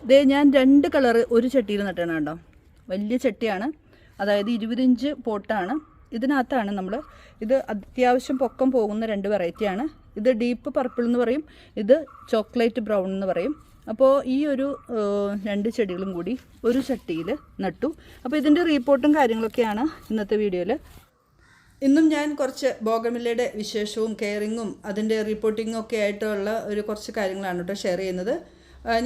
ഇതേ ഞാൻ 2 കളറ് ഒരു ചട്ടിയിൽ നട്ടാണ് കേട്ടോ. വലിയ ചട്ടിയാണ്, അതായത് 20 ഇഞ്ച് പോട്ടാണ്. ഇതിനകത്താണ് നമ്മൾ ഇത് അത്യാവശ്യം പൊക്കം പോകുന്ന 2 വെറൈറ്റിയാണ്. ഇത് ഡീപ്പ് പർപ്പിൾ എന്ന് പറയും, ഇത് ചോക്ലേറ്റ് ബ്രൗൺ എന്ന് പറയും. അപ്പോൾ ഈ ഒരു 2 ചെടികളും കൂടി ഒരു ചട്ടിയിൽ നട്ടു. അപ്പോൾ ഇതിൻ്റെ റീപ്പോർട്ടും കാര്യങ്ങളൊക്കെയാണ് ഇന്നത്തെ വീഡിയോയിൽ. ഇന്നും ഞാൻ കുറച്ച് ബോഗൺവില്ലയുടെ വിശേഷവും കെയറിങ്ങും അതിൻ്റെ റിപ്പോർട്ടിങ്ങും ഒക്കെ ആയിട്ടുള്ള കുറച്ച് കാര്യങ്ങളാണ് കേട്ടോ ഷെയർ ചെയ്യുന്നത്.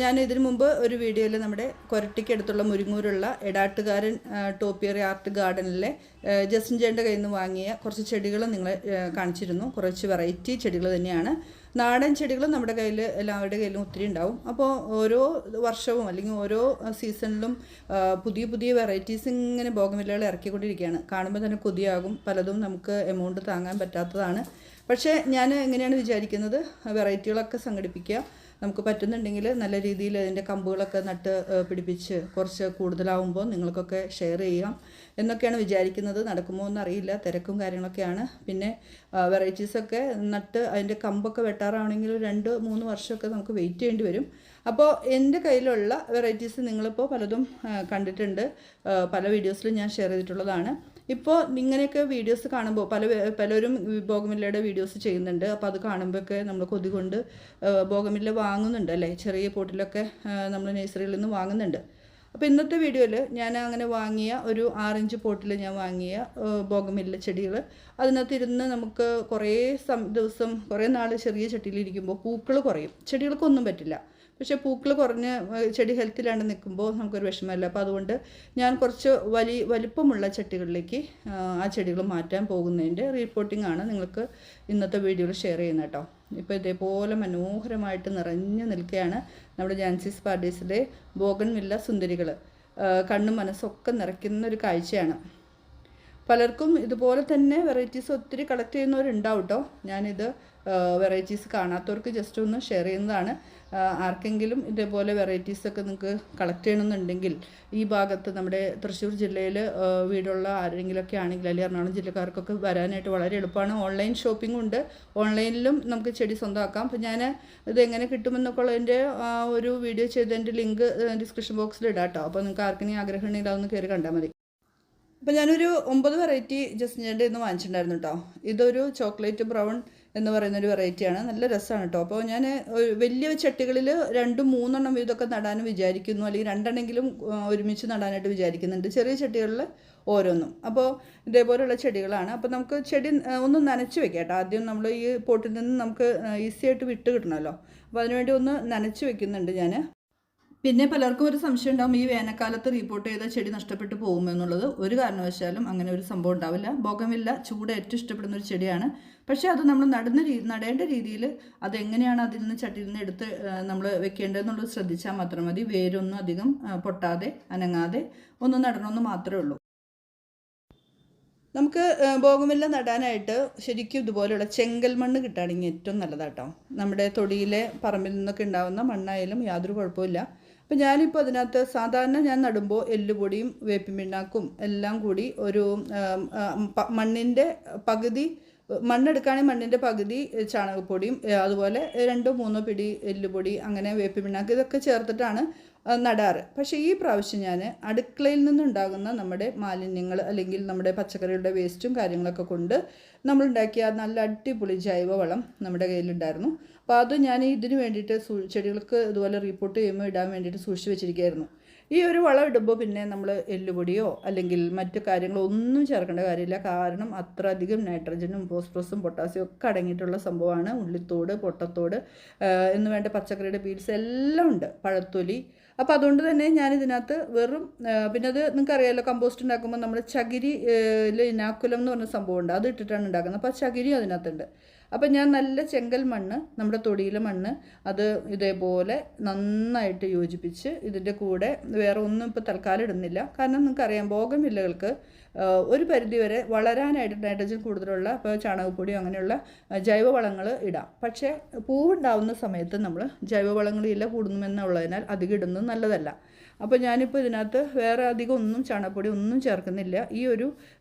ഞാൻ ഇതിനു മുമ്പ് ഒരു വീഡിയോയിൽ നമ്മുടെ കൊരട്ടിക്കടുത്തുള്ള മുരിങ്ങൂരുള്ള എടാട്ടുകാരൻ ടോപ്പിയറി ആർട്ട് ഗാർഡനിലെ ജസ്റ്റിൻ ചേട്ടൻ്റെ കയ്യിൽ നിന്ന് വാങ്ങിയ കുറച്ച് ചെടികൾ നിങ്ങളെ കാണിച്ചിരുന്നു. കുറച്ച് വെറൈറ്റി ചെടികൾ തന്നെയാണ്. നാടൻ ചെടികൾ നമ്മുടെ കയ്യിൽ എല്ലാവരുടെ കയ്യിലും ഒത്തിരി ഉണ്ടാവും. അപ്പോൾ ഓരോ വർഷവും അല്ലെങ്കിൽ ഓരോ സീസണിലും പുതിയ പുതിയ വെറൈറ്റീസ് ഇങ്ങനെ ബോഗൺവില്ലകൾ ഇറക്കിക്കൊണ്ടിരിക്കുകയാണ്. കാണുമ്പോൾ തന്നെ കൊതിയാകും. പലതും നമുക്ക് എമൗണ്ട് താങ്ങാൻ പറ്റാത്തതാണ്. പക്ഷേ ഞാൻ എങ്ങനെയാണ് വിചാരിക്കുന്നത്, വെറൈറ്റികളൊക്കെ സംഘടിപ്പിക്കുക, നമുക്ക് പറ്റുന്നുണ്ടെങ്കിൽ നല്ല രീതിയിൽ അതിൻ്റെ കമ്പുകളൊക്കെ നട്ട് പിടിപ്പിച്ച് കുറച്ച് കൂടുതലാവുമ്പോൾ നിങ്ങൾക്കൊക്കെ ഷെയർ ചെയ്യാം എന്നൊക്കെയാണ് വിചാരിക്കുന്നത്. നടക്കുമോ എന്നറിയില്ല, തിരക്കും കാര്യങ്ങളൊക്കെയാണ്. പിന്നെ വെറൈറ്റീസൊക്കെ നട്ട് അതിൻ്റെ കമ്പൊക്കെ വെട്ടാറാണെങ്കിൽ 2-3 വർഷമൊക്കെ നമുക്ക് വെയിറ്റ് ചെയ്യേണ്ടി വരും. അപ്പോൾ എൻ്റെ കയ്യിലുള്ള വെറൈറ്റീസ് നിങ്ങളിപ്പോൾ പലതും കണ്ടിട്ടുണ്ട്, പല വീഡിയോസിലും ഞാൻ ഷെയർ ചെയ്തിട്ടുള്ളതാണ്. ഇപ്പോൾ ഇങ്ങനെയൊക്കെ വീഡിയോസ് കാണുമ്പോൾ പലരും ബോഗൺവില്ലയുടെ വീഡിയോസ് ചെയ്യുന്നുണ്ട്. അപ്പോൾ അത് കാണുമ്പോഴൊക്കെ നമ്മൾ കൊതി കൊണ്ട് ബോഗൺവില്ല വാങ്ങുന്നുണ്ട് അല്ലേ, ചെറിയ പോട്ടിലൊക്കെ നമ്മൾ നഴ്സറിയിൽ നിന്ന് വാങ്ങുന്നുണ്ട്. അപ്പോൾ ഇന്നത്തെ വീഡിയോയിൽ ഞാൻ അങ്ങനെ വാങ്ങിയ ഒരു 6 ഇഞ്ച് പോട്ടിൽ ഞാൻ വാങ്ങിയ ബോഗൺവില്ല ചെടികൾ, അതിനകത്ത് ഇരുന്ന് നമുക്ക് കുറേ ദിവസം കുറേ നാൾ ചെറിയ ചട്ടിയിലിരിക്കുമ്പോൾ പൂക്കൾ കുറയും. ചെടികൾക്കൊന്നും പറ്റില്ല, പക്ഷേ പൂക്കൾ കുറഞ്ഞ് ചെടി ഹെൽത്തിലാണ്ട് നിൽക്കുമ്പോൾ നമുക്കൊരു വിഷമമില്ല. അപ്പോൾ അതുകൊണ്ട് ഞാൻ കുറച്ച് വലിപ്പമുള്ള ചട്ടികളിലേക്ക് ആ ചെടികൾ മാറ്റാൻ പോകുന്നതിൻ്റെ റിപ്പോർട്ടിംഗ് ആണ് നിങ്ങൾക്ക് ഇന്നത്തെ വീഡിയോയിൽ ഷെയർ ചെയ്യുന്നത് കേട്ടോ. ഇപ്പോൾ ഇതേപോലെ മനോഹരമായിട്ട് നിറഞ്ഞു നിൽക്കുകയാണ് നമ്മുടെ ജാൻസീസ് പാരഡൈസിലെ ബോഗൺവില്ല സുന്ദരികൾ. കണ്ണും മനസ്സൊക്കെ നിറയ്ക്കുന്ന ഒരു കാഴ്ചയാണ്. പലർക്കും ഇതുപോലെ തന്നെ വെറൈറ്റീസ് ഒത്തിരി കളക്ട് ചെയ്യുന്നവരുണ്ടാവും കേട്ടോ. ഞാനിത് വെറൈറ്റീസ് കാണാത്തവർക്ക് ജസ്റ്റ് ഒന്ന് ഷെയർ ചെയ്യുന്നതാണ്. ആർക്കെങ്കിലും ഇതേപോലെ വെറൈറ്റീസൊക്കെ നിങ്ങൾക്ക് കളക്ട് ചെയ്യണമെന്നുണ്ടെങ്കിൽ ഈ ഭാഗത്ത് നമ്മുടെ തൃശ്ശൂർ ജില്ലയിൽ വീടുള്ള ആരെങ്കിലുമൊക്കെ ആണെങ്കിൽ, അല്ലെങ്കിൽ എറണാകുളം ജില്ലക്കാർക്കൊക്കെ വരാനായിട്ട് വളരെ എളുപ്പമാണ്. ഓൺലൈൻ ഷോപ്പിംഗും ഉണ്ട്, ഓൺലൈനിലും നമുക്ക് ചെടി സ്വന്തമാക്കാം. അപ്പോൾ ഞാൻ ഇതെങ്ങനെ കിട്ടുമെന്നൊക്കെ ഉള്ളതിൻ്റെ ഒരു വീഡിയോ ചെയ്തതിൻ്റെ ലിങ്ക് ഡിസ്ക്രിപ്ഷൻ ബോക്സിൽ ഇടാം കേട്ടോ. അപ്പോൾ നിങ്ങൾക്ക് ആർക്കെങ്കിലും ആഗ്രഹം ഉണ്ടെങ്കിൽ അതൊന്ന് കയറി കണ്ടാൽ മതി. അപ്പോൾ ഞാനൊരു 9 വെറൈറ്റി ജസ്റ്റിൻ്റെ ഇന്ന് വാങ്ങിച്ചിട്ടുണ്ടായിരുന്നു കേട്ടോ. ഇതൊരു ചോക്ലേറ്റ് ബ്രൗൺ എന്ന് പറയുന്നൊരു വെറൈറ്റിയാണ്, നല്ല രസമാണ് കേട്ടോ. അപ്പോൾ ഞാൻ വലിയ ചട്ടികളിൽ 2-3 വീതമൊക്കെ നടാനും വിചാരിക്കുന്നു, അല്ലെങ്കിൽ 2 ഒരുമിച്ച് നടാനായിട്ട് വിചാരിക്കുന്നുണ്ട്. ചെറിയ ചട്ടികളിൽ ഓരോന്നും. അപ്പോൾ ഇതേപോലെയുള്ള ചെടികളാണ്. അപ്പോൾ നമുക്ക് ചെടി ഒന്ന് നനച്ച് വെക്കാം കേട്ടോ. ആദ്യം നമ്മൾ ഈ പോട്ടിൽ നിന്ന് നമുക്ക് ഈസി ആയിട്ട് വിട്ട് കിട്ടണമല്ലോ. അപ്പോൾ അതിനുവേണ്ടി ഒന്ന് നനച്ച് വെക്കുന്നുണ്ട് ഞാൻ. പിന്നെ പലർക്കും ഒരു സംശയം ഉണ്ടാവും, ഈ വേനൽക്കാലത്ത് റിപ്പോർട്ട് ചെയ്ത ചെടി നഷ്ടപ്പെട്ടു പോകുമെന്നുള്ളത്. ഒരു കാരണവശാലും അങ്ങനെ ഒരു സംഭവം ഉണ്ടാവില്ല. ബോഗൺവില്ല ചൂട് ഏറ്റവും ഇഷ്ടപ്പെടുന്ന ഒരു ചെടിയാണ്. പക്ഷേ അത് നമ്മൾ നടേണ്ട രീതിയിൽ അതെങ്ങനെയാണ് അതിൽ നിന്ന് ചട്ടിയിൽ നിന്ന് എടുത്ത് നമ്മൾ വെക്കേണ്ടതെന്നുള്ളത് ശ്രദ്ധിച്ചാൽ മാത്രം മതി. വേരൊന്നും അധികം പൊട്ടാതെ അനങ്ങാതെ ഒന്ന് നടണമെന്ന് മാത്രമേ ഉള്ളൂ. നമുക്ക് ബോഗൺവില്ല നടാനായിട്ട് ശരിക്കും ഇതുപോലെയുള്ള ചെങ്കൽ മണ്ണ് കിട്ടുകയാണെങ്കിൽ ഏറ്റവും നല്ലതാട്ടോ. നമ്മുടെ തൊടിയിലെ പറമ്പിൽ നിന്നൊക്കെ ഉണ്ടാകുന്ന മണ്ണായാലും യാതൊരു കുഴപ്പമില്ല. അപ്പോൾ ഞാനിപ്പോൾ അതിനകത്ത് സാധാരണ ഞാൻ നടുമ്പോൾ എല്ലുപൊടിയും വേപ്പിൻ പിണ്ണാക്കും എല്ലാം കൂടി ഒരു മണ്ണിൻ്റെ പകുതി, മണ്ണെടുക്കുകയാണെങ്കിൽ മണ്ണിൻ്റെ പകുതി ചാണകപ്പൊടിയും അതുപോലെ 2-3 പിടി എല്ലുപൊടി, അങ്ങനെ വേപ്പിൻ പിണ്ണാക്ക്, ഇതൊക്കെ ചേർത്തിട്ടാണ് നടാറ്. പക്ഷേ ഈ പ്രാവശ്യം ഞാൻ അടുക്കളയിൽ നിന്നുണ്ടാകുന്ന നമ്മുടെ മാലിന്യങ്ങൾ അല്ലെങ്കിൽ നമ്മുടെ പച്ചക്കറികളുടെ വേസ്റ്റും കാര്യങ്ങളൊക്കെ കൊണ്ട് നമ്മളുണ്ടാക്കിയ നല്ല അടിപൊളി ജൈവവളം നമ്മുടെ കയ്യിലുണ്ടായിരുന്നു. അപ്പോൾ അത് ഞാൻ ഇതിന് വേണ്ടിയിട്ട് ചെടികൾക്ക് ഇതുപോലെ റിപ്പോർട്ട് ചെയ്യുമ്പോൾ ഇടാൻ വേണ്ടിയിട്ട് സൂക്ഷിച്ച് വെച്ചിരിക്കുകയായിരുന്നു. ഈ ഒരു വളം ഇടുമ്പോൾ പിന്നെ നമ്മൾ എല്ലുപൊടിയോ അല്ലെങ്കിൽ മറ്റു കാര്യങ്ങളോ ഒന്നും ചേർക്കേണ്ട കാര്യമില്ല. കാരണം അത്ര അധികം നൈട്രജനും ഫോസ്ഫറസും പൊട്ടാസ്യം ഒക്കെ അടങ്ങിയിട്ടുള്ള സംഭവമാണ്. ഉള്ളിത്തോട്, പൊട്ടത്തോട് എന്ന് വേണ്ട പച്ചക്കറിയുടെ പീൽസ് എല്ലാം ഉണ്ട്, പഴത്തൊലി. അപ്പോൾ അതുകൊണ്ട് തന്നെ ഞാനിതിനകത്ത് വെറും പിന്നെ അത് നിങ്ങൾക്കറിയാമല്ലോ, കമ്പോസ്റ്റ് ഉണ്ടാക്കുമ്പോൾ നമ്മൾ ചകിരിയിൽ ഇനാക്കുലം എന്ന് പറഞ്ഞ സംഭവമുണ്ട്, അത് ഇട്ടിട്ടാണ് ഉണ്ടാക്കുന്നത്. അപ്പോൾ ആ ചകിരി അതിനകത്തുണ്ട്. അപ്പം ഞാൻ നല്ല ചെങ്കൽ മണ്ണ്, നമ്മുടെ തൊടിയിലെ മണ്ണ്, അത് ഇതേപോലെ നന്നായിട്ട് യോജിപ്പിച്ച് ഇതിൻ്റെ കൂടെ വേറെ ഒന്നും ഇപ്പോൾ തൽക്കാലം ഇടുന്നില്ല. കാരണം നിങ്ങൾക്കറിയാം ബോഗൺവില്ലകൾക്ക് ഒരു പരിധിവരെ വളരാനായിട്ട് നൈട്രജൻ കൂടുതലുള്ള ഇപ്പോൾ ചാണകപ്പൊടി അങ്ങനെയുള്ള ജൈവവളങ്ങൾ ഇടാം. പക്ഷേ പൂവുണ്ടാവുന്ന സമയത്ത് നമ്മൾ ജൈവവളങ്ങൾ ഇല കൂടുന്നുമെന്നുള്ളതിനാൽ അധികം ഇടുന്നത് നല്ലതല്ല. അപ്പോൾ ഞാനിപ്പോൾ ഇതിനകത്ത് വേറെ അധികം ഒന്നും ചാണകപ്പൊടി ഒന്നും ചേർക്കുന്നില്ല. ഈ ഒരു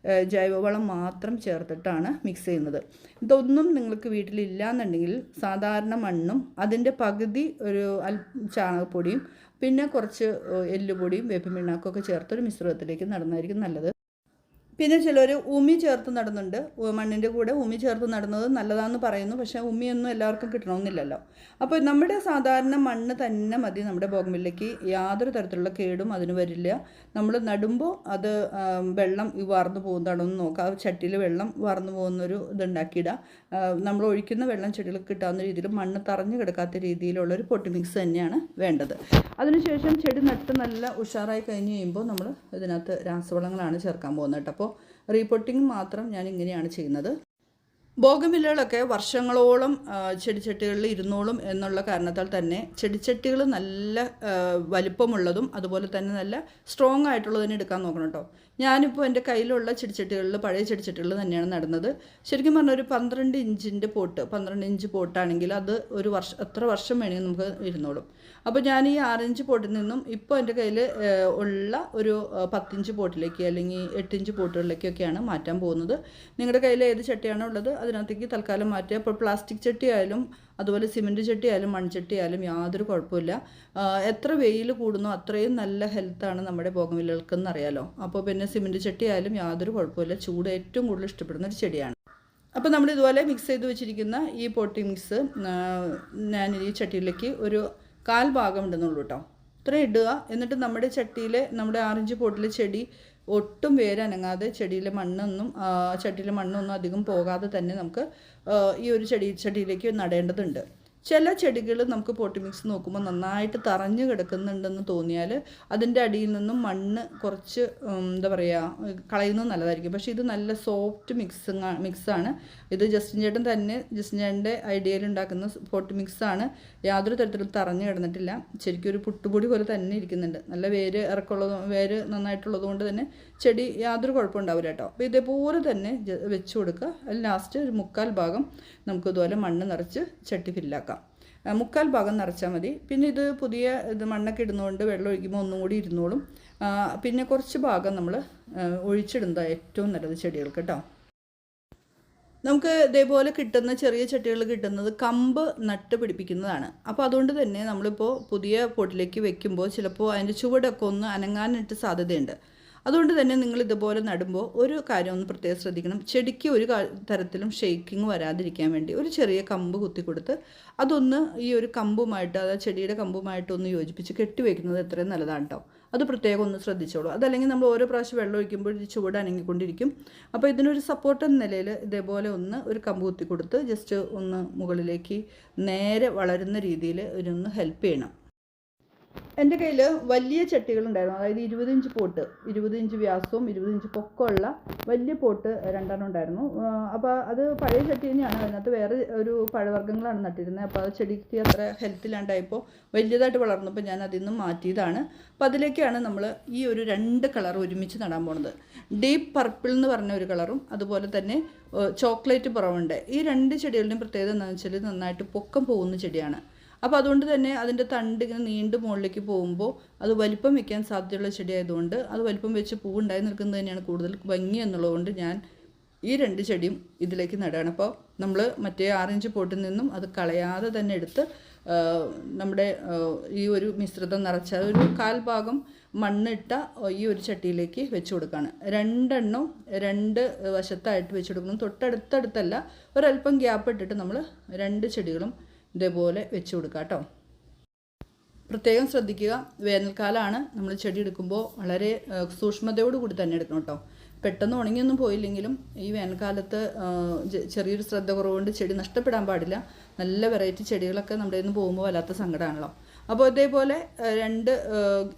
ജൈവവളം മാത്രം ചേർത്തിട്ടാണ് മിക്സ് ചെയ്യുന്നത്. ഇതൊന്നും നിങ്ങൾക്ക് വീട്ടിലില്ല എന്നുണ്ടെങ്കിൽ സാധാരണ മണ്ണും അതിൻ്റെ പകുതി ഒരു ചാണകപ്പൊടിയും പിന്നെ കുറച്ച് എല്ലുപൊടിയും വേപ്പിൻ പിണ്ണാക്കൊക്കെ ചേർത്തൊരു മിശ്രിതത്തിലേക്ക് നടുന്നതായിരിക്കും നല്ലത്. പിന്നെ ചിലർ ഉമി ചേർത്ത് നടുന്നുണ്ട്. മണ്ണിൻ്റെ കൂടെ ഉമി ചേർത്ത് നടുന്നത് നല്ലതാണെന്ന് പറയുന്നു. പക്ഷേ ഉമിയൊന്നും എല്ലാവർക്കും കിട്ടണമെന്നില്ലല്ലോ. അപ്പോൾ നമ്മുടെ സാധാരണ മണ്ണ് തന്നെ മതി നമ്മുടെ ബോഗൺവില്ലയ്ക്ക്. യാതൊരു തരത്തിലുള്ള കേടും അതിന് വരില്ല. നമ്മൾ നടുമ്പോൾ അത് വെള്ളം വാർന്നു പോകുന്നതാണോന്ന് നോക്കുക. ആ ചട്ടിയിൽ വെള്ളം വാർന്നു പോകുന്നൊരു ഇതുണ്ടാക്കിയിടുക. നമ്മൾ ഒഴിക്കുന്ന വെള്ളം ചെടികൾക്ക് കിട്ടാവുന്ന രീതിയിൽ മണ്ണ് തറഞ്ഞു കിടക്കാത്ത രീതിയിലുള്ളൊരു പൊട്ടി മിക്സ് തന്നെയാണ് വേണ്ടത്. അതിനുശേഷം ചെടി നട്ട് നല്ല ഉഷാറായി കഴിഞ്ഞ് കഴിയുമ്പോൾ നമ്മൾ ഇതിനകത്ത് രാസവളങ്ങളാണ് ചേർക്കാൻ പോകുന്നത് കേട്ടോ. അപ്പോൾ റീപോട്ടിങ് മാത്രം ഞാൻ ഇങ്ങനെയാണ് ചെയ്യുന്നത്. ബോഗൺവില്ലകളൊക്കെ വർഷങ്ങളോളം ചെടിച്ചട്ടികളിൽ ഇരുന്നോളും എന്നുള്ള കാരണത്താൽ തന്നെ ചെടിച്ചട്ടികൾ നല്ല വലിപ്പമുള്ളതും അതുപോലെ തന്നെ നല്ല സ്ട്രോങ് ആയിട്ടുള്ളതിനെ എടുക്കാൻ നോക്കണം കേട്ടോ. ഞാനിപ്പോൾ എൻ്റെ കയ്യിലുള്ള ചെടിച്ചട്ടികളിൽ പഴയ ചെടിച്ചട്ടികളിൽ തന്നെയാണ് നടുന്നത്. ശരിക്കും പറഞ്ഞാൽ ഒരു 12 ഇഞ്ചിൻ്റെ പോട്ട്, 12 ഇഞ്ച് പോട്ടാണെങ്കിൽ അത് ഒരു വർഷം എത്ര വർഷം വേണമെങ്കിൽ നമുക്ക് ഇരുന്നോളും. അപ്പോൾ ഞാൻ ഈ 6 ഇഞ്ച് പോട്ടിൽ നിന്നും ഇപ്പോൾ എൻ്റെ കയ്യിൽ ഉള്ള ഒരു 10 ഇഞ്ച് പോട്ടിലേക്ക് അല്ലെങ്കിൽ 8 ഇഞ്ച് പോട്ടുകളിലേക്കൊക്കെയാണ് മാറ്റാൻ പോകുന്നത്. നിങ്ങളുടെ കയ്യിൽ ഏത് ചട്ടിയാണോ ഉള്ളത് അതിനകത്തേക്ക് തൽക്കാലം മാറ്റുക. ഇപ്പോൾ പ്ലാസ്റ്റിക് ചട്ടി ആയാലും അതുപോലെ സിമൻറ്റ് ചട്ടി ആയാലും മൺചട്ടി ആയാലും യാതൊരു കുഴപ്പമില്ല. എത്ര വെയിൽ കൂടുന്നോ അത്രയും നല്ല ഹെൽത്താണ് നമ്മുടെ ബോഗൺവില്ലകൾക്കെന്ന് അറിയാലോ. അപ്പോൾ പിന്നെ സിമൻറ്റ് ചട്ടി ആയാലും യാതൊരു കുഴപ്പമില്ല. ചൂട് ഏറ്റവും കൂടുതൽ ഇഷ്ടപ്പെടുന്ന ഒരു ചെടിയാണ്. അപ്പോൾ നമ്മൾ ഇതുപോലെ മിക്സ് ചെയ്ത് വെച്ചിരിക്കുന്ന ഈ പോട്ടി മിക്സ് ഞാൻ ഈ ചട്ടിയിലേക്ക് ഒരു 1/4 ഭാഗം ഇടുന്നുള്ളൂ കേട്ടോ. ഇത്രയും ഇടുക. എന്നിട്ട് നമ്മുടെ ചട്ടിയിൽ നമ്മുടെ 6 ഇഞ്ച് പോട്ടിലെ ചെടി ഒട്ടും വേരനങ്ങാതെ ചട്ടിയിലെ മണ്ണൊന്നും അധികം പോകാതെ തന്നെ നമുക്ക് ഈ ഒരു ചട്ടിയിലേക്ക് നടേണ്ടതുണ്ട്. ചില ചെടികൾ നമുക്ക് പോട്ടി മിക്സ് നോക്കുമ്പോൾ നന്നായിട്ട് തറഞ്ഞു കിടക്കുന്നുണ്ടെന്ന് തോന്നിയാൽ അതിൻ്റെ അടിയിൽ നിന്നും മണ്ണ് കുറച്ച് എന്താ പറയുക കളയുന്നത് നല്ലതായിരിക്കും. പക്ഷേ ഇത് നല്ല സോഫ്റ്റ് മിക്സാണ്. ഇത് ജസ്റ്റിൻ ചേട്ടൻ്റെ ഐഡിയയിൽ ഉണ്ടാക്കുന്ന പോട്ടി മിക്സാണ്. യാതൊരു തരത്തിലും തറഞ്ഞു കിടന്നിട്ടില്ല. ശരിക്കും ഒരു പുട്ടുപൊടി പോലെ തന്നെ ഇരിക്കുന്നുണ്ട്. നല്ല വേര് നന്നായിട്ടുള്ളത് കൊണ്ട് തന്നെ ചെടി യാതൊരു കുഴപ്പമുണ്ടാവില്ല കേട്ടോ. അപ്പോൾ ഇതേപോലെ തന്നെ വെച്ച് കൊടുക്കുക. അതിൽ ലാസ്റ്റ് ഒരു 1/4 ഭാഗം നമുക്കിതുപോലെ മണ്ണ് നിറച്ച് ചട്ടി ഫില്ലാക്കാം. 1/4 ഭാഗം നിറച്ചാൽ മതി. പിന്നെ ഇത് പുതിയ മണ്ണൊക്കെ ഇടുന്നതുകൊണ്ട് വെള്ളം ഒഴിക്കുമ്പോൾ ഒന്നും കൂടി ഇരുന്നോളും. പിന്നെ കുറച്ച് ഭാഗം നമ്മൾ ഒഴിച്ചിടുന്നതാണ് ഏറ്റവും നല്ലത് ചെടികൾക്ക് കേട്ടോ. നമുക്ക് ഇതേപോലെ കിട്ടുന്ന ചെറിയ ചട്ടികൾ കിട്ടുന്നത് കമ്പ് നട്ട് പിടിപ്പിക്കുന്നതാണ്. അപ്പോൾ അതുകൊണ്ട് തന്നെ നമ്മളിപ്പോൾ പുതിയ പോട്ടിലേക്ക് വെക്കുമ്പോൾ ചിലപ്പോൾ അതിൻ്റെ ചുവടൊക്കെ ഒന്ന് അനങ്ങാനായിട്ട് സാധ്യതയുണ്ട്. അതുകൊണ്ട് തന്നെ നിങ്ങൾ ഇതുപോലെ നടുമ്പോൾ ഒരു കാര്യം ഒന്ന് പ്രത്യേകം ശ്രദ്ധിക്കണം. ചെടിക്ക് ഒരു തരത്തിലും ഷെയ്ക്കിങ് വരാതിരിക്കാൻ വേണ്ടി ഒരു ചെറിയ കമ്പ് കുത്തി കൊടുത്ത് അതൊന്ന് ഈ ഒരു കമ്പുമായിട്ട് അതായത് ചെടിയുടെ കമ്പുമായിട്ടൊന്ന് യോജിപ്പിച്ച് കെട്ടിവെക്കുന്നത് എത്രയും നല്ലതാണ് കേട്ടോ. അത് പ്രത്യേകം ഒന്ന് ശ്രദ്ധിച്ചോളൂ. അതല്ലെങ്കിൽ നമ്മൾ ഓരോ പ്രാവശ്യം വെള്ളം ഒഴിക്കുമ്പോൾ ഇത് ചുവട് അനങ്ങിക്കൊണ്ടിരിക്കും. അപ്പോൾ ഇതിനൊരു സപ്പോർട്ട് എന്ന നിലയിൽ ഇതേപോലെ ഒരു കമ്പ് കുത്തി കൊടുത്ത് ജസ്റ്റ് ഒന്ന് മുകളിലേക്ക് നേരെ വളരുന്ന രീതിയിൽ ഇതിനൊന്ന് ഹെൽപ്പ് ചെയ്യണം. എൻ്റെ കയ്യിൽ വലിയ ചട്ടികളുണ്ടായിരുന്നു. അതായത് 20 ഇഞ്ച് പോട്ട്, 20 ഇഞ്ച് വ്യാസവും 20 ഇഞ്ച് പൊക്കമുള്ള വലിയ പോട്ട് 2 ഉണ്ടായിരുന്നു. അപ്പോൾ അത് പഴയ ചട്ടി തന്നെയാണ്. അതിനകത്ത് വേറെ ഒരു പഴവർഗ്ഗങ്ങളാണ് നട്ടിരുന്നത്. അപ്പോൾ അത് ചെടിക്ക് അത്ര ഹെൽത്തില്ലാണ്ടായപ്പോൾ വലിയതായിട്ട് വളർന്നപ്പോൾ ഞാൻ അതിൽ നിന്നും മാറ്റിയതാണ്. അപ്പോൾ അതിലേക്കാണ് നമ്മൾ ഈ ഒരു 2 കളർ ഒരുമിച്ച് നടാൻ പോണത്. ഡീപ്പ് പർപ്പിൾ എന്ന് പറഞ്ഞ ഒരു കളറും അതുപോലെ തന്നെ ചോക്ലേറ്റ് ബ്രൗണ്ട്. ഈ 2 ചെടികളുടെയും പ്രത്യേകത എന്താണെന്ന് വെച്ചാൽ നന്നായിട്ട് പൊക്കം പോകുന്ന ചെടിയാണ്. അപ്പോൾ അതുകൊണ്ട് തന്നെ അതിൻ്റെ തണ്ട് ഇങ്ങനെ നീണ്ടു മുകളിലേക്ക് പോകുമ്പോൾ അത് വലിപ്പം വെക്കാൻ സാധ്യതയുള്ള ചെടി ആയതുകൊണ്ട് അത് വലിപ്പം വെച്ച് പൂവുണ്ടായി നിൽക്കുന്നത് തന്നെയാണ് കൂടുതൽ ഭംഗി എന്നുള്ളതുകൊണ്ട് ഞാൻ ഈ 2 ചെടിയും ഇതിലേക്ക് നടുകയാണ്. അപ്പോൾ നമ്മൾ മറ്റേ 6 ഇഞ്ച് പോട്ടിൽ നിന്നും അത് കളയാതെ തന്നെ എടുത്ത് നമ്മുടെ ഈ ഒരു മിശ്രിതം നിറച്ച ഒരു 1/4 ഭാഗം മണ്ണിട്ട ഈ ഒരു ചട്ടിയിലേക്ക് വെച്ച് കൊടുക്കുകയാണ്. 2 വശത്തായിട്ട് വെച്ച് കൊടുക്കണം. തൊട്ടടുത്തല്ല, ഒരല്പം ഗ്യാപ്പ് ഇട്ടിട്ട് നമ്മൾ 2 ചെടികളും ഇതേപോലെ വെച്ച് കൊടുക്കുക കേട്ടോ. പ്രത്യേകം ശ്രദ്ധിക്കുക, വേനൽക്കാലമാണ്. നമ്മൾ ചെടി എടുക്കുമ്പോൾ വളരെ സൂക്ഷ്മതയോടുകൂടി തന്നെ എടുക്കണം കേട്ടോ. പെട്ടെന്ന് ഉണങ്ങിയൊന്നും പോയില്ലെങ്കിലും ഈ വേനൽക്കാലത്ത് ചെറിയൊരു ശ്രദ്ധ കുറവുകൊണ്ട് ചെടി നഷ്ടപ്പെടാൻ പാടില്ല. നല്ല വെറൈറ്റി ചെടികളൊക്കെ നമ്മുടെ നിന്ന് പോകുമ്പോൾ വല്ലാത്ത സങ്കടമാണല്ലോ. അപ്പോൾ ഇതേപോലെ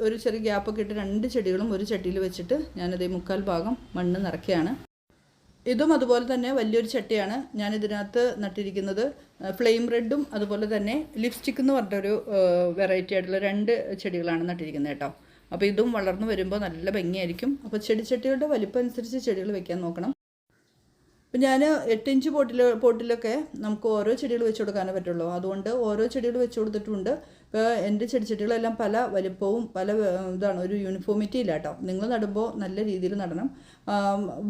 ഒരു ചെറിയ ഗ്യാപ്പൊക്കെ ഇട്ട് 2 ചെടികളും ഒരു ചട്ടിയിൽ വെച്ചിട്ട് ഞാനതേ 1/4 ഭാഗം മണ്ണ് നിറയ്ക്കുകയാണ്. ഇതും അതുപോലെ തന്നെ വലിയൊരു ചട്ടിയാണ്. ഞാനിതിനകത്ത് നട്ടിരിക്കുന്നത് ഫ്ലെയിം റെഡും അതുപോലെ തന്നെ ലിപ്സ്റ്റിക് എന്ന് പറഞ്ഞൊരു വെറൈറ്റി ആയിട്ടുള്ള 2 ചെടികളാണ് നട്ടിരിക്കുന്നത് കേട്ടോ. അപ്പോൾ ഇതും വളർന്നു വരുമ്പോൾ നല്ല ഭംഗിയായിരിക്കും. അപ്പോൾ ചെടിച്ചട്ടികളുടെ വലിപ്പം അനുസരിച്ച് ചെടികൾ വെക്കാൻ നോക്കണം. ഇപ്പം ഞാൻ 8 ഇഞ്ച് പോട്ടിലൊക്കെ നമുക്ക് ഓരോ ചെടികൾ വെച്ച് കൊടുക്കാനേ പറ്റുള്ളൂ. അതുകൊണ്ട് ഓരോ ചെടികൾ വെച്ച് കൊടുത്തിട്ടുണ്ട്. ഇപ്പോൾ എൻ്റെ ചെടിച്ചട്ടികളെല്ലാം പല വലിപ്പവും പല ഇതാണ്, ഒരു യൂണിഫോമിറ്റി ഇല്ല കേട്ടോ. നിങ്ങൾ നടുമ്പോൾ നല്ല രീതിയിൽ നടണം.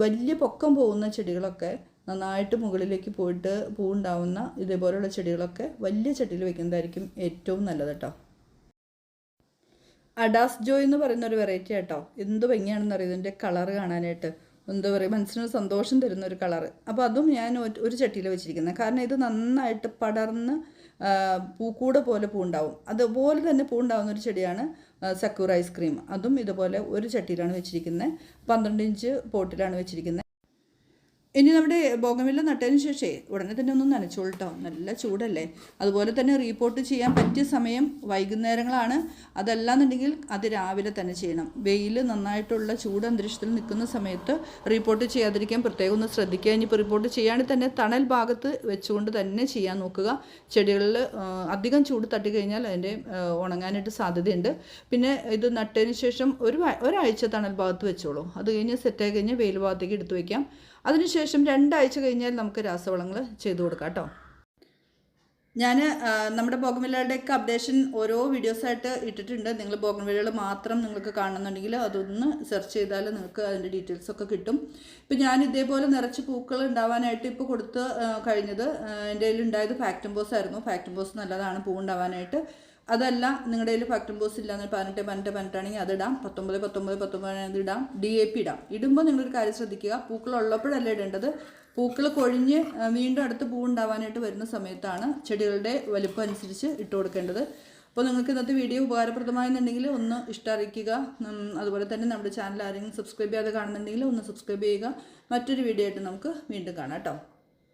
വലിയ പൊക്കം പോകുന്ന ചെടികളൊക്കെ നന്നായിട്ട് മുകളിലേക്ക് പോയിട്ട് പൂവുണ്ടാവുന്ന ഇതേപോലെയുള്ള ചെടികളൊക്കെ വലിയ ചട്ടിയിൽ വെക്കുന്നതായിരിക്കും ഏറ്റവും നല്ലത് കേട്ടോ. അഡാസ് ജോയ് എന്ന് പറയുന്ന ഒരു വെറൈറ്റി കേട്ടോ. എന്ത് ഭംഗിയാണെന്ന് അറിയാം ഇതിൻ്റെ കളറ് കാണാനായിട്ട്. എന്താ പറയുക, മനസ്സിനൊരു സന്തോഷം തരുന്ന ഒരു കളറ്. അപ്പോൾ അതും ഞാൻ ഒരു ചട്ടിയിൽ വെച്ചിരിക്കുന്നത്. കാരണം ഇത് നന്നായിട്ട് പടർന്ന് പൂക്കൂട പോലെ പൂണ്ടാവും. അതുപോലെ തന്നെ പൂണ്ടാവുന്ന ഒരു ചെടിയാണ് സക്കൂർ ഐസ്ക്രീം. അതും ഇതുപോലെ ഒരു ചട്ടിയിലാണ് വെച്ചിരിക്കുന്നത്. 12 ഇഞ്ച് പോട്ടിലാണ് വെച്ചിരിക്കുന്നത്. ഇനി നമ്മുടെ ബോഗൺവില്ല നട്ടതിന് ശേഷം ഉടനെ തന്നെ ഒന്ന് നനച്ചോളൂ കേട്ടോ. നല്ല ചൂടല്ലേ. അതുപോലെ തന്നെ റീപോർട്ട് ചെയ്യാൻ പറ്റിയ സമയം വൈകുന്നേരങ്ങളാണ്. അതല്ലാന്നുണ്ടെങ്കിൽ അത് രാവിലെ തന്നെ ചെയ്യണം. വെയിൽ നന്നായിട്ടുള്ള ചൂട് അന്തരീക്ഷത്തിൽ നിൽക്കുന്ന സമയത്ത് റീപോർട്ട് ചെയ്യാതിരിക്കാൻ പ്രത്യേകം ഒന്ന് ശ്രദ്ധിക്കുക. ഇനിയിപ്പോൾ റിപ്പോർട്ട് ചെയ്യുകയാണെങ്കിൽ തന്നെ തണൽ ഭാഗത്ത് വെച്ചുകൊണ്ട് തന്നെ ചെയ്യാൻ നോക്കുക. ചെടികളിൽ അധികം ചൂട് തട്ടിക്കഴിഞ്ഞാൽ അതിൻ്റെ ഉണങ്ങാനായിട്ട് സാധ്യതയുണ്ട്. പിന്നെ ഇത് നട്ടതിന് ശേഷം ഒരാഴ്ച തണൽ ഭാഗത്ത് വെച്ചോളൂ. അത് കഴിഞ്ഞ് സെറ്റായി കഴിഞ്ഞാൽ വെയിൽ ഭാഗത്തേക്ക് എടുത്തു വയ്ക്കാം. അതിനുശേഷം 2 ആഴ്ച കഴിഞ്ഞാൽ നമുക്ക് രാസവളങ്ങൾ ചെയ്തു കൊടുക്കാം കേട്ടോ. ഞാൻ നമ്മുടെ ബോഗൺവില്ലയുടെയൊക്കെ അപ്ഡേഷൻ ഓരോ വീഡിയോസായിട്ട് ഇട്ടിട്ടുണ്ട്. നിങ്ങൾ ബോഗൺവില്ലകൾ മാത്രം നിങ്ങൾക്ക് കാണുന്നുണ്ടെങ്കിൽ അതൊന്ന് സെർച്ച് ചെയ്താൽ നിങ്ങൾക്ക് അതിൻ്റെ ഡീറ്റെയിൽസൊക്കെ കിട്ടും. ഇപ്പം ഞാൻ ഇതേപോലെ നിറച്ച് പൂക്കൾ ഉണ്ടാവാനായിട്ട് ഇപ്പോൾ കൊടുത്ത് കഴിഞ്ഞത് എൻ്റെ കയ്യിൽ ഉണ്ടായത് ഫാക്ടംബോസ് ആയിരുന്നു. ഫാക്ടംബോസ് നല്ലതാണ് പൂവുണ്ടാവാനായിട്ട്. അതല്ല നിങ്ങളുടെ കയ്യിൽ ഫാക്ടംബോസ് ഇല്ലാന്ന് 18 ആണെങ്കിൽ അതിടാം. 19 ഇടാം. DAP ഇടാം. ഇടുമ്പോൾ നിങ്ങളൊരു കാര്യം ശ്രദ്ധിക്കുക, പൂക്കൾ ഉള്ളപ്പോഴല്ല ഇടേണ്ടത്. പൂക്കൾ കൊഴിഞ്ഞ് വീണ്ടും അടുത്ത് പൂവുണ്ടാവാനായിട്ട് വരുന്ന സമയത്താണ് ചെടികളുടെ വലിപ്പം അനുസരിച്ച് ഇട്ട് കൊടുക്കേണ്ടത്. അപ്പോൾ നിങ്ങൾക്ക് ഇന്നത്തെ വീഡിയോ ഉപകാരപ്രദമായെന്നുണ്ടെങ്കിൽ ഒന്ന് ഇഷ്ടം അറിയിക്കുക. അതുപോലെ തന്നെ നമ്മുടെ ചാനൽ ആരെങ്കിലും സബ്സ്ക്രൈബ് ചെയ്യാതെ കാണുന്നുണ്ടെങ്കിൽ ഒന്ന് സബ്സ്ക്രൈബ് ചെയ്യുക. മറ്റൊരു വീഡിയോ ആയിട്ട് നമുക്ക് വീണ്ടും കാണാം കേട്ടോ.